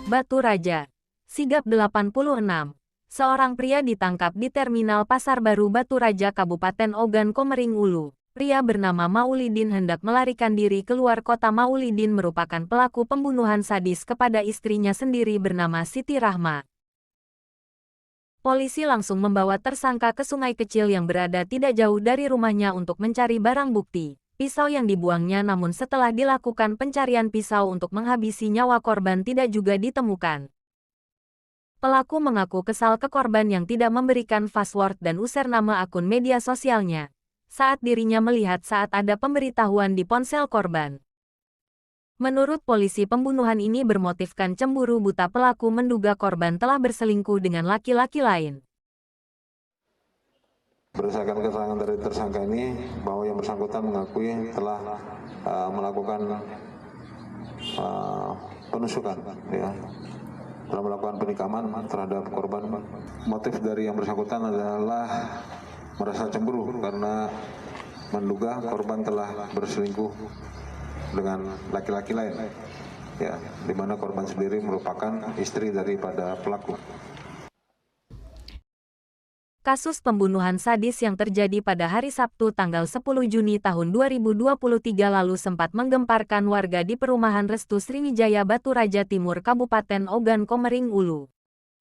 Batu Raja. Sigap 86. Seorang pria ditangkap di Terminal Pasar Baru Batu Raja Kabupaten Ogan Komering Ulu. Pria bernama Maulidin hendak melarikan diri keluar kota. Maulidin merupakan pelaku pembunuhan sadis kepada istrinya sendiri bernama Siti Rahma. Polisi langsung membawa tersangka ke sungai kecil yang berada tidak jauh dari rumahnya untuk mencari barang bukti. Pisau yang dibuangnya, namun setelah dilakukan pencarian pisau untuk menghabisi nyawa korban tidak juga ditemukan. Pelaku mengaku kesal ke korban yang tidak memberikan password dan user nama akun media sosialnya saat dirinya melihat saat ada pemberitahuan di ponsel korban. Menurut polisi, pembunuhan ini bermotifkan cemburu buta. Pelaku menduga korban telah berselingkuh dengan laki-laki lain. Berdasarkan keterangan dari tersangka ini, bahwa yang bersangkutan mengakui telah melakukan penusukan, ya, telah melakukan penikaman terhadap korban. Motif dari yang bersangkutan adalah merasa cemburu karena menduga korban telah berselingkuh dengan laki-laki lain, ya, di mana korban sendiri merupakan istri daripada pelaku. Kasus pembunuhan sadis yang terjadi pada hari Sabtu tanggal 10 Juni tahun 2023 lalu sempat menggemparkan warga di perumahan Restu Sriwijaya Batu Raja Timur Kabupaten Ogan Komering Ulu.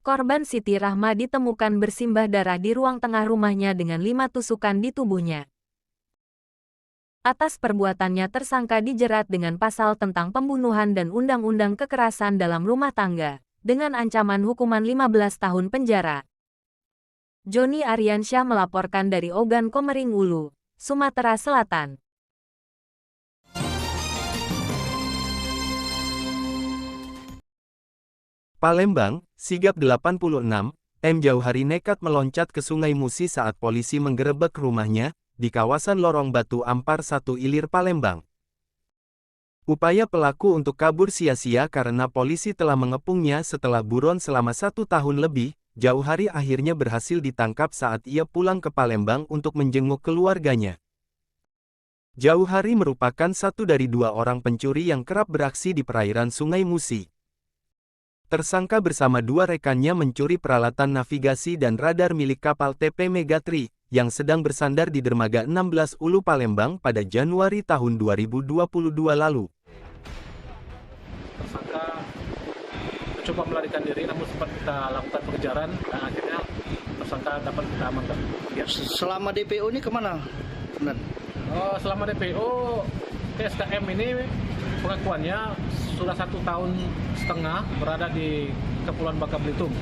Korban Siti Rahma ditemukan bersimbah darah di ruang tengah rumahnya dengan 5 tusukan di tubuhnya. Atas perbuatannya tersangka dijerat dengan pasal tentang pembunuhan dan undang-undang kekerasan dalam rumah tangga dengan ancaman hukuman 15 tahun penjara. Joni Aryansyah melaporkan dari Ogan Komering Ulu, Sumatera Selatan. Palembang, Sigap 86, M. Jauhari nekat meloncat ke Sungai Musi saat polisi menggerebek rumahnya di kawasan Lorong Batu Ampar 1 Ilir, Palembang. Upaya pelaku untuk kabur sia-sia karena polisi telah mengepungnya setelah buron selama 1 tahun lebih. Jauhari akhirnya berhasil ditangkap saat ia pulang ke Palembang untuk menjenguk keluarganya. Jauhari merupakan satu dari 2 orang pencuri yang kerap beraksi di perairan Sungai Musi. Tersangka bersama 2 rekannya mencuri peralatan navigasi dan radar milik kapal TP Megatri yang sedang bersandar di dermaga 16 Ulu Palembang pada Januari tahun 2022 lalu. Tersangka coba melarikan diri, namun sempat kita lakukan pengejaran dan akhirnya tersangka dapat kita amankan. Ya. Selama DPO ini kemana? Selama DPO TSKM ini pengakuannya sudah 1,5 tahun berada di Kepulauan Bangka Belitung.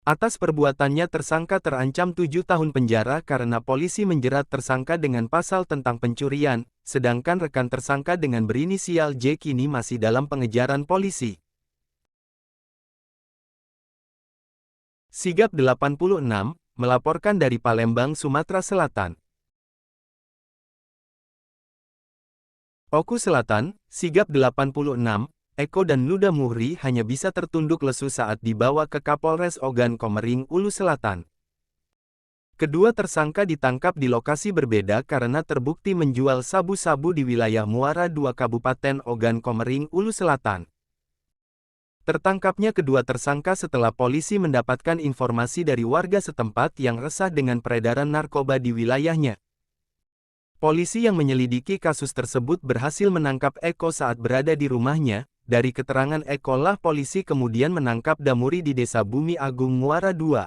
Atas perbuatannya tersangka terancam 7 tahun penjara karena polisi menjerat tersangka dengan pasal tentang pencurian, sedangkan rekan tersangka dengan berinisial J kini masih dalam pengejaran polisi. Sigap 86, melaporkan dari Palembang, Sumatera Selatan. Oku Selatan, Sigap 86, Eko dan Luda Muhri hanya bisa tertunduk lesu saat dibawa ke Kapolres Ogan Komering Ulu Selatan. Kedua tersangka ditangkap di lokasi berbeda karena terbukti menjual sabu-sabu di wilayah Muara II Kabupaten Ogan Komering Ulu Selatan. Tertangkapnya kedua tersangka setelah polisi mendapatkan informasi dari warga setempat yang resah dengan peredaran narkoba di wilayahnya. Polisi yang menyelidiki kasus tersebut berhasil menangkap Eko saat berada di rumahnya. Dari keterangan Eko lah polisi kemudian menangkap Damuri di Desa Bumi Agung Muara II.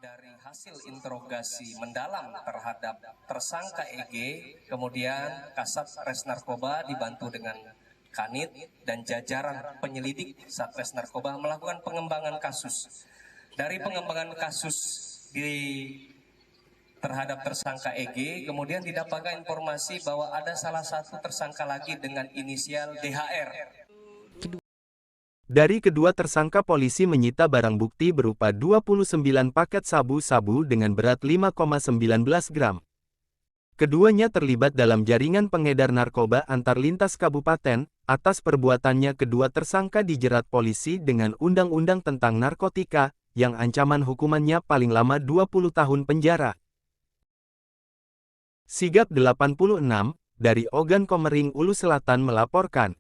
Dari hasil interogasi mendalam terhadap tersangka EG, kemudian Kasat Res Narkoba dibantu dengan Kanit dan jajaran penyelidik Satres Narkoba melakukan pengembangan kasus. Dari pengembangan kasus terhadap tersangka EG, kemudian didapatkan informasi bahwa ada salah satu tersangka lagi dengan inisial DHR. Dari kedua tersangka polisi menyita barang bukti berupa 29 paket sabu-sabu dengan berat 5,19 gram. Keduanya terlibat dalam jaringan pengedar narkoba antar lintas kabupaten. Atas perbuatannya kedua tersangka dijerat polisi dengan Undang-Undang tentang Narkotika, yang ancaman hukumannya paling lama 20 tahun penjara. Sigap 86, dari Ogan Komering Ulu Selatan melaporkan.